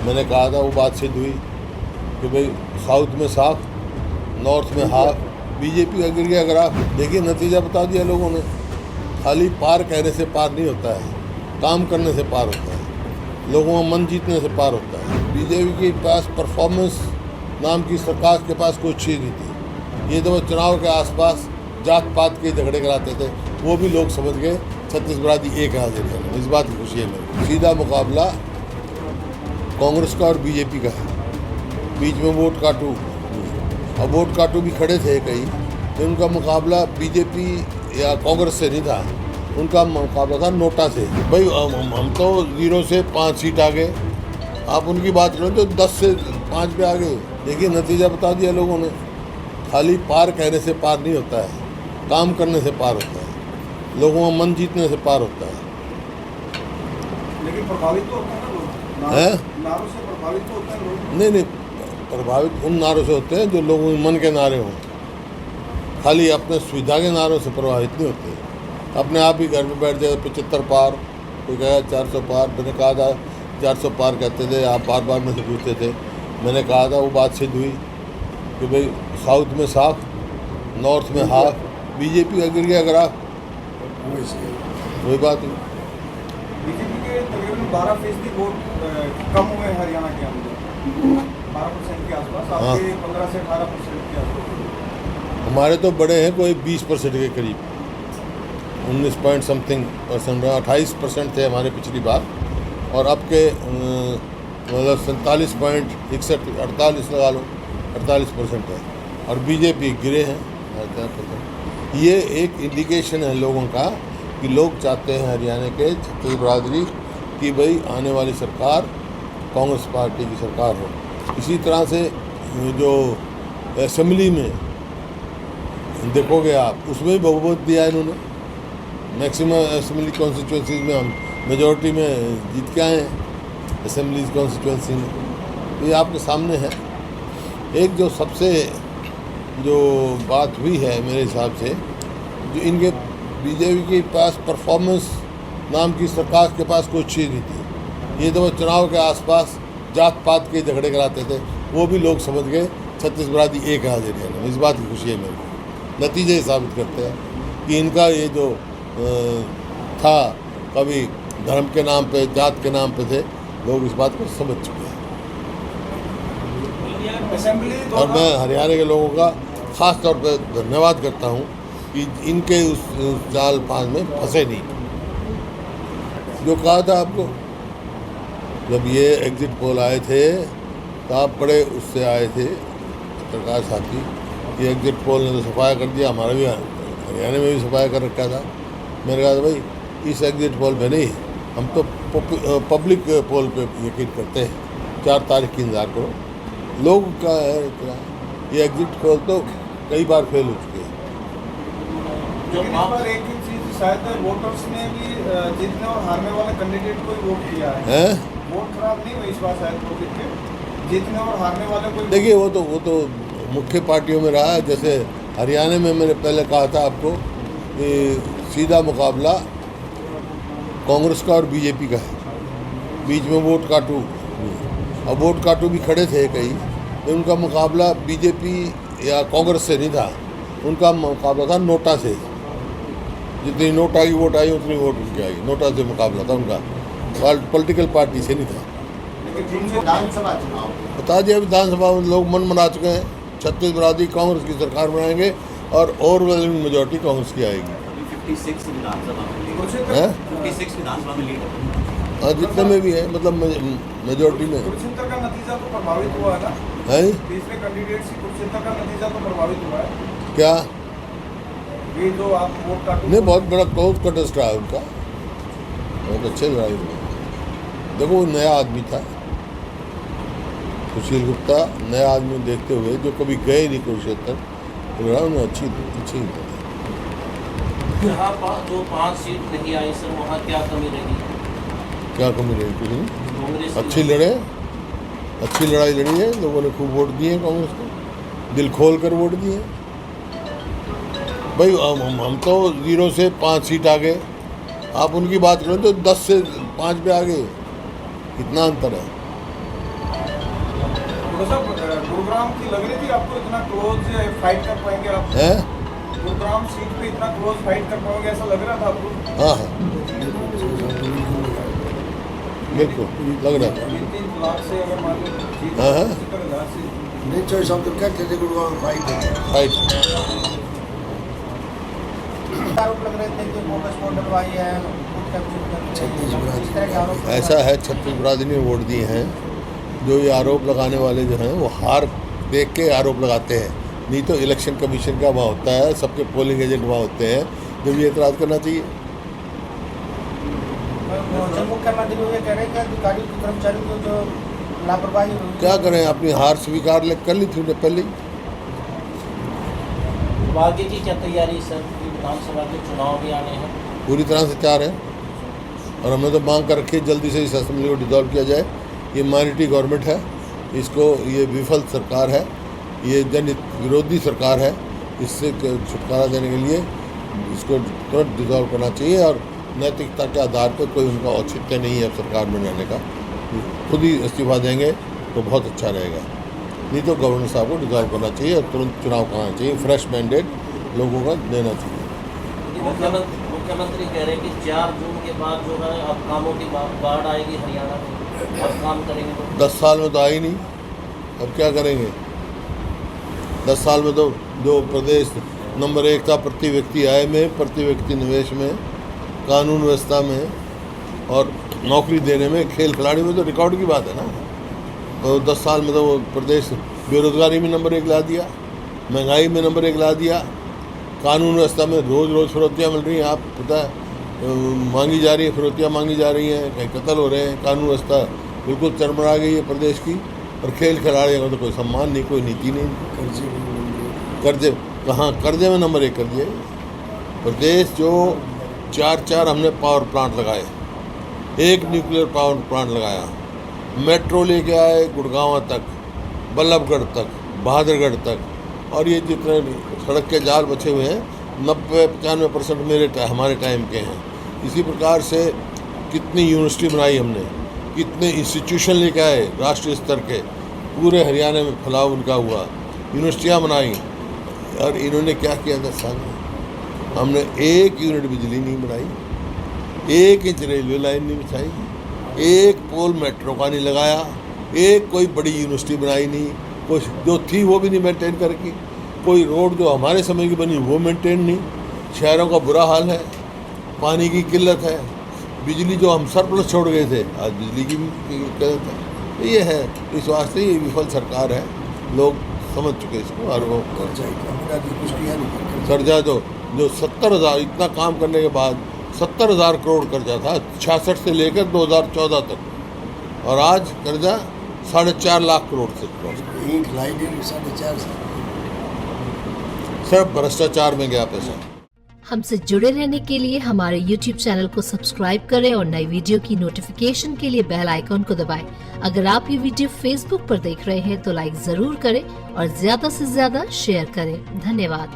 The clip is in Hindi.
मैंने कहा था वो बात सिद्ध हुई कि भाई साउथ में साफ, नॉर्थ में हाफ। बीजेपी का गिर गया ग्राफ। देखिए नतीजा बता दिया लोगों ने। खाली पार कहने से पार नहीं होता है, काम करने से पार होता है, लोगों का मन जीतने से पार होता है। बीजेपी के पास परफॉर्मेंस नाम की सरकार के पास कोई चीज़ नहीं थी। ये तो वो चुनाव के आसपास जात पात के झगड़े कराते थे, वो भी लोग समझ गए छत्तीसगढ़ एक हाजिर है। इस बात की खुशी है मेरी। सीधा मुकाबला कांग्रेस का और बीजेपी का है। बीच में वोट काटू, और वोट काटू भी खड़े थे कई, तो उनका मुकाबला बीजेपी या कांग्रेस से नहीं था, उनका मुकाबला था नोटा से। भाई हम तो 0 से 5 सीट आ गए, आप उनकी बात करें तो 10 से 5 पे आ गए। देखिए नतीजा बता दिया लोगों ने। खाली पार कहने से पार नहीं होता है, काम करने से पार होता है, लोगों का मन जीतने से पार होता है। लेकिन प्रभावित तो होते हैं ना लोग, नारों से प्रभावित तो होते हैं लोग। नहीं, प्रभावित उन नारों से होते हैं जो लोगों के मन के नारे हों। खाली अपने सुविधा के नारों से प्रभावित नहीं होते। अपने आप ही घर में बैठ जाए 75 पार, कोई कहा 400 पार। मैंने कहा था 400 पार कहते थे, आप बार बार मुझसे पूछते थे। मैंने कहा था वो बात सिद्ध हुई कि भाई साउथ में साफ, नॉर्थ में हाफ। बीजेपी का गिर गया ग्राफ, वही बात हुई। बीजेपी के तकरीबन 12% वोट कम हुए हरियाणा के अंदर, 12% के आसपास। आपके 15 से 18% के आसपास। हमारे तो बड़े हैं, कोई 20% के करीब, 19 पॉइंट समथिंग परसेंट। 28% थे हमारे पिछली बार, और अब के मतलब 47.61 48 लगा लो, 48% है। और बीजेपी गिरे हैं 4%। ये एक इंडिकेशन है लोगों का कि लोग चाहते हैं हरियाणा के छत्तीस बरादरी कि भाई आने वाली सरकार कांग्रेस पार्टी की सरकार हो। इसी तरह से जो असेंबली में देखोगे आप, उसमें भी बहुमत दिया इन्होंने। मैक्सिमम असेंबली कॉन्स्टिट्यूंसीज में हम मेजॉरिटी में जीत के आए हैं असेंबली कॉन्स्टिट्यूंसी में। तो ये आपके सामने है। एक जो सबसे जो बात हुई है मेरे हिसाब से, जो इनके बीजेपी के पास परफॉर्मेंस नाम की सरकार के पास कोई चीज़ नहीं थी। ये तो वो चुनाव के आसपास जात पात के झगड़े कराते थे, वो भी लोग समझ गए छत्तीसगढ़ एक हाजिर है। इस बात की खुशी है मेरे को। नतीजे साबित करते हैं कि इनका ये जो था, कभी धर्म के नाम पे, जात के नाम पे थे, लोग इस बात को समझ चुके हैं। और मैं हरियाणा के लोगों का ख़ास तौर पे धन्यवाद करता हूँ कि इनके उस जाल फांस में फंसे नहीं। जो कहा था आपको, जब ये एग्जिट पोल आए थे तो आप बड़े उससे आए थे पत्रकार साथी, ये एग्जिट पोल ने तो सफाया कर दिया। हमारा भी हरियाणा में भी सफाया कर रखा था। मैंने कहा था भाई इस एग्जिट पोल पे नहीं, हम तो पब्लिक पोल पे यकीन करते हैं। 4 तारीख की इंतज़ार करो। लोग का है इतना, ये एग्जिट पोल तो कई बार फेल हो चुके हैं। पर एक ही चीज शायद वोटर्स ने भी जीतने और हारने वाले कैंडिडेट को ही वोट किया है। वोट खराब नहीं हुई इस बार शायद वोट के, जीतने और हारने वाले को। देखिए वो तो मुख्य पार्टियों में रहा है। जैसे हरियाणा में मैंने पहले कहा था आपको कि सीधा मुकाबला कांग्रेस का और बीजेपी का है। बीच में वोट काटू, और वोट काटू भी खड़े थे कई, तो उनका मुकाबला बीजेपी या कांग्रेस से नहीं था, उनका मुकाबला था नोटा से। जितनी नोटा की वोट आई उतनी वोट उनकी आई। नोटा से मुकाबला था उनका, पॉलिटिकल पार्टी से नहीं था। बता दिया विधानसभा में लोग मन बना चुके हैं, छत्तीस बरादरी कांग्रेस की सरकार बनाएंगे और ओवरवेलमिंग मेजॉरिटी कांग्रेस की आएगी। 56 विधानसभा में लीड है। हाँ, जितने में भी है, मतलब मेजॉरिटी में कुरुक्षेत्र का नतीजा तो प्रभावित हुआ है ना? है तीसरे कैंडिडेट से कुरुक्षेत्र का नतीजा तो प्रभावित हुआ है क्या? ये जो आप वोट काटू नहीं, बहुत बड़ा क्लोज कंटेस्ट रहा है उनका, बहुत अच्छे लड़ाई हुई। देखो वो नया आदमी था, सुशील गुप्ता, नया आदमी देखते हुए जो कभी गए नहीं कुरुक्षेत्र, उन्होंने अच्छी यहाँ पर जो 5 सीट नहीं आई सर, वहाँ क्या कमी रही? क्या कमी रही? कुछ नहीं, कांग्रेस अच्छी लड़े, अच्छी लड़ाई लड़ी है। लोगों ने खूब वोट दिए कांग्रेस को, दिल खोल कर वोट दिए। भाई हम तो 0 से 5 सीट आ गए, आप उनकी बात करें तो 10 से 5 पे आ गए। कितना अंतर है। थोड़ा सा गुरुग्राम की लग रही थी आपको, इतना क्लोज फाइट कर पाएंगे आप? हैं? गुरुग्राम सीट पे इतना क्लोज फाइट कर पाओगे ऐसा लग रहा था आपको? हाँ हाँ बिल्कुल लग रहा था। 3 लाख से अगर मान लो जीत हाँ, हाँ। 70,000 से नहीं चॉइस ऑफ द कैट थे गुरुग्राम फाइट फाइट आरोप लग रहे थे कि बोगस वोट डलवाई है, ऐसा है, 36 बरादरी ने वोट दिए हैं। जो ये आरोप लगाने वाले जो हैं वो हार देख के आरोप लगाते हैं, नहीं तो इलेक्शन कमीशन का वहाँ होता है, सबके पोलिंग एजेंट वहाँ होते हैं, जब ये एतराज़ करना चाहिए। मुख्यमंत्री ये कह रहे हैं कि अधिकारियों की कर्मचारियों को जो लापरवाही हुई, क्या करें, अपनी हार स्वीकार कर ली थी उन्हें पहले ही। अब आगे की क्या तैयारी सर? विधानसभा के चुनाव भी आने हैं। पूरी तरह से तैयार हैं और हमने तो मांग कर रखी है जल्दी से इस असेंबली को डिसॉल्व किया जाए। ये माइनॉरिटी गवर्नमेंट है, इसको ये विफल सरकार है, ये जन विरोधी सरकार है, इससे छुटकारा देने के लिए इसको तुरंत डिसॉल्व करना चाहिए और नैतिकता के आधार पर कोई उनका औचित्य नहीं है अब सरकार में रहने का। खुद ही इस्तीफा देंगे तो बहुत अच्छा रहेगा, नहीं तो गवर्नर साहब को डिसॉल्व करना चाहिए और तुरंत चुनाव कराना चाहिए, फ्रेश मैंडेट लोगों का देना चाहिए। मुख्यमंत्री कह रहे हैं कि 4 जून के बाद जो है अब कामों की बाढ़ आएगी हरियाणा में, अब काम करेंगे तो 10 साल में तो आई नहीं, अब क्या करेंगे? 10 साल में तो जो प्रदेश नंबर 1 था प्रति व्यक्ति आय में, प्रति व्यक्ति निवेश में, कानून व्यवस्था में और नौकरी देने में, खेल खिलाड़ी में तो रिकॉर्ड की बात है ना। तो 10 साल में तो वो प्रदेश बेरोजगारी में नंबर 1 ला दिया, महंगाई में नंबर 1 ला दिया, कानून व्यवस्था में रोज़ रोज़ फिरौतियाँ मिल रही हैं, आप पता है मांगी जा रही है, फिरौतियाँ मांगी जा रही हैं, कहीं कत्ल हो रहे हैं, कानून व्यवस्था बिल्कुल चरमरा गई है प्रदेश की। और खेल खिलाड़ियों का तो कोई सम्मान नहीं, कोई नीति नहीं। कर्जे कहाँ, कर्जे में नंबर 1 कर दिए प्रदेश। जो 4 हमने पावर प्लांट लगाए, 1 न्यूक्लियर पावर प्लांट लगाया, मेट्रो लेके आए गुड़गांव तक, बल्लभगढ़ तक, बहादुरगढ़ तक, और ये जितने सड़क के जाल बचे हुए हैं 90-95% हमारे टाइम के हैं। इसी प्रकार से कितनी यूनिवर्सिटी बनाई हमने, कितने इंस्टीट्यूशन लेके आए राष्ट्रीय स्तर के, पूरे हरियाणा में फैलाव उनका हुआ, यूनिवर्सिटियाँ बनाई। और इन्होंने क्या किया 10 साल में? हमने 1 यूनिट बिजली नहीं बनाई, 1 इंच रेलवे लाइन नहीं बिछाई, 1 पोल मेट्रो का नहीं लगाया, 1 कोई बड़ी यूनिवर्सिटी बनाई नहीं, कोई जो थी वो भी नहीं मेंटेन करके, कोई रोड जो हमारे समय की बनी वो मेंटेन नहीं। शहरों का बुरा हाल है, पानी की किल्लत है, बिजली जो हम सरप्लस छोड़ गए थे आज बिजली की भी किल्लत है। तो ये है, इस वास्ते ये विफल सरकार है, लोग समझ चुके इसको। और वो कर्जा जो 70,000 इतना काम करने के बाद 70,000 करोड़ कर्जा था 66 से लेकर 2014 तक, और आज कर्जा 4.5 लाख करोड़ से एक लाइन 4.5 सिर्फ भ्रष्टाचार में गया पैसा। हमसे जुड़े रहने के लिए हमारे YouTube चैनल को सब्सक्राइब करें और नई वीडियो की नोटिफिकेशन के लिए बेल आइकॉन को दबाएं। अगर आप ये वीडियो Facebook पर देख रहे हैं तो लाइक जरूर करें और ज्यादा से ज्यादा शेयर करें। धन्यवाद।